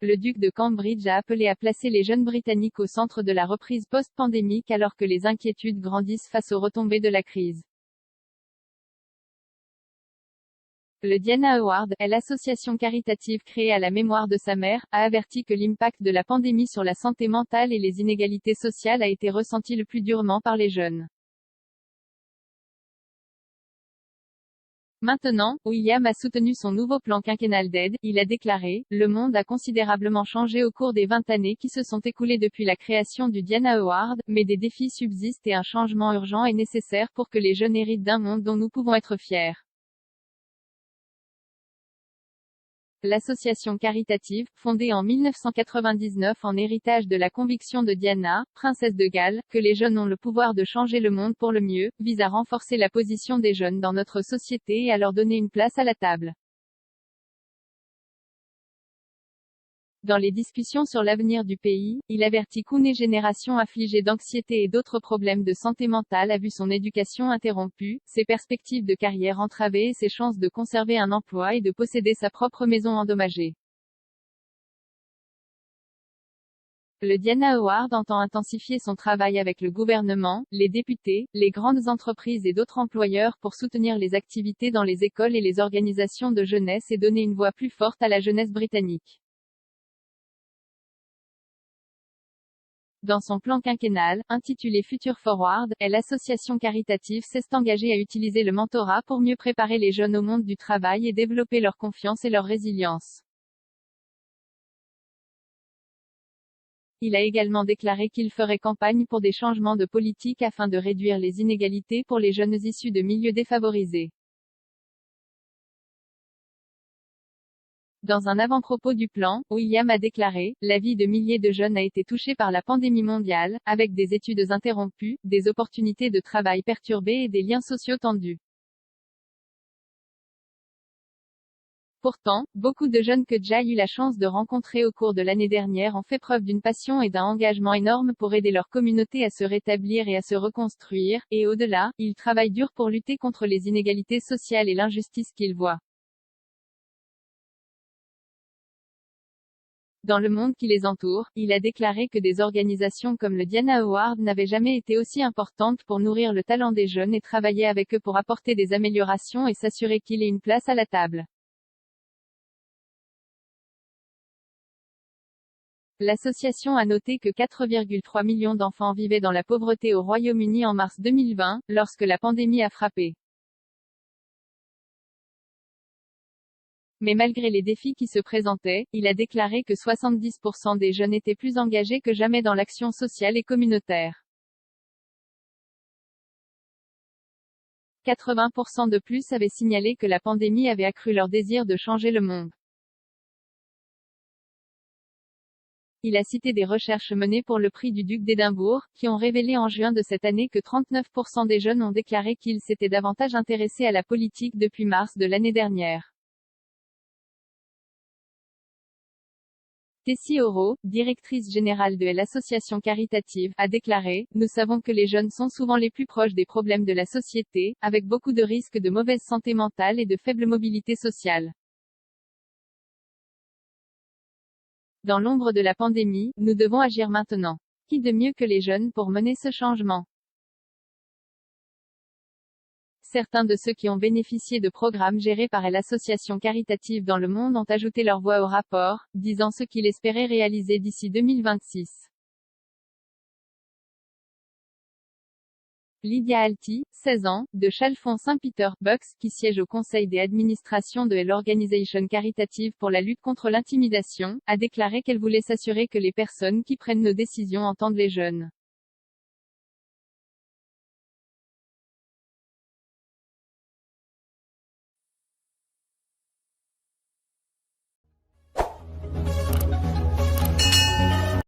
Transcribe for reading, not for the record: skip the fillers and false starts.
le duc de Cambridge a appelé à placer les jeunes Britanniques au centre de la reprise post-pandémique alors que les inquiétudes grandissent face aux retombées de la crise. Le Diana Award, est l'association caritative créée à la mémoire de sa mère, a averti que l'impact de la pandémie sur la santé mentale et les inégalités sociales a été ressenti le plus durement par les jeunes. Maintenant, William a soutenu son nouveau plan quinquennal d'aide. Il a déclaré: « Le monde a considérablement changé au cours des 20 années qui se sont écoulées depuis la création du Diana Award, mais des défis subsistent et un changement urgent est nécessaire pour que les jeunes héritent d'un monde dont nous pouvons être fiers. » L'association caritative, fondée en 1999 en héritage de la conviction de Diana, princesse de Galles, que les jeunes ont le pouvoir de changer le monde pour le mieux, vise à renforcer la position des jeunes dans notre société et à leur donner une place à la table. Dans les discussions sur l'avenir du pays, il avertit qu'une génération affligée d'anxiété et d'autres problèmes de santé mentale a vu son éducation interrompue, ses perspectives de carrière entravées et ses chances de conserver un emploi et de posséder sa propre maison endommagée. Le Diana Award entend intensifier son travail avec le gouvernement, les députés, les grandes entreprises et d'autres employeurs pour soutenir les activités dans les écoles et les organisations de jeunesse et donner une voix plus forte à la jeunesse britannique. Dans son plan quinquennal, intitulé Future Forward, l'association caritative s'est engagée à utiliser le mentorat pour mieux préparer les jeunes au monde du travail et développer leur confiance et leur résilience. Il a également déclaré qu'il ferait campagne pour des changements de politique afin de réduire les inégalités pour les jeunes issus de milieux défavorisés. Dans un avant-propos du plan, William a déclaré: « La vie de milliers de jeunes a été touchée par la pandémie mondiale, avec des études interrompues, des opportunités de travail perturbées et des liens sociaux tendus. Pourtant, beaucoup de jeunes que j'ai eu la chance de rencontrer au cours de l'année dernière ont fait preuve d'une passion et d'un engagement énorme pour aider leur communauté à se rétablir et à se reconstruire, et au-delà, ils travaillent dur pour lutter contre les inégalités sociales et l'injustice qu'ils voient. » Dans le monde qui les entoure, il a déclaré que des organisations comme le Diana Award n'avaient jamais été aussi importantes pour nourrir le talent des jeunes et travailler avec eux pour apporter des améliorations et s'assurer qu'il ait une place à la table. L'association a noté que 4,3 millions d'enfants vivaient dans la pauvreté au Royaume-Uni en mars 2020, lorsque la pandémie a frappé. Mais malgré les défis qui se présentaient, il a déclaré que 70% des jeunes étaient plus engagés que jamais dans l'action sociale et communautaire. 80% de plus avaient signalé que la pandémie avait accru leur désir de changer le monde. Il a cité des recherches menées pour le prix du Duc d'Édimbourg, qui ont révélé en juin de cette année que 39% des jeunes ont déclaré qu'ils s'étaient davantage intéressés à la politique depuis mars de l'année dernière. Tessie Oro, directrice générale de l'association caritative, a déclaré: « Nous savons que les jeunes sont souvent les plus proches des problèmes de la société, avec beaucoup de risques de mauvaise santé mentale et de faible mobilité sociale. Dans l'ombre de la pandémie, nous devons agir maintenant. Qui de mieux que les jeunes pour mener ce changement ? » Certains de ceux qui ont bénéficié de programmes gérés par l'association caritative dans le monde ont ajouté leur voix au rapport, disant ce qu'ils espéraient réaliser d'ici 2026. Lydia Alty, 16 ans, de Chalfont-Saint-Peter, Bucks, qui siège au conseil des administrations de l'Organisation caritative pour la lutte contre l'intimidation, a déclaré qu'elle voulait s'assurer que les personnes qui prennent nos décisions entendent les jeunes.